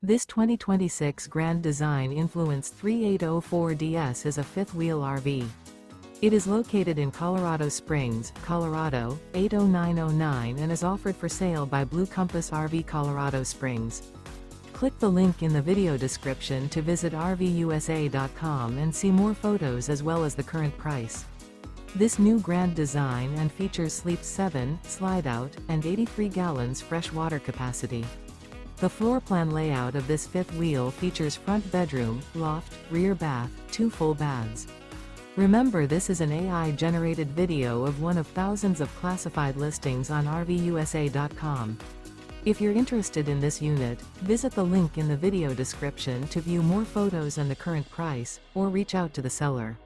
This 2026 Grand Design Influence 3804DS is a fifth-wheel RV. It is located in Colorado Springs, Colorado, 80909 and is offered for sale by Blue Compass RV Colorado Springs. Click the link in the video description to visit RVUSA.com and see more photos as well as the current price. This new Grand Design and features Sleep 7, Slideout, and 83 gallons fresh water capacity. The floor plan layout of this fifth wheel features front bedroom, loft, rear bath, 2 full baths. Remember, this is an AI-generated video of one of thousands of classified listings on RVUSA.com. If you're interested in this unit, visit the link in the video description to view more photos and the current price, or reach out to the seller.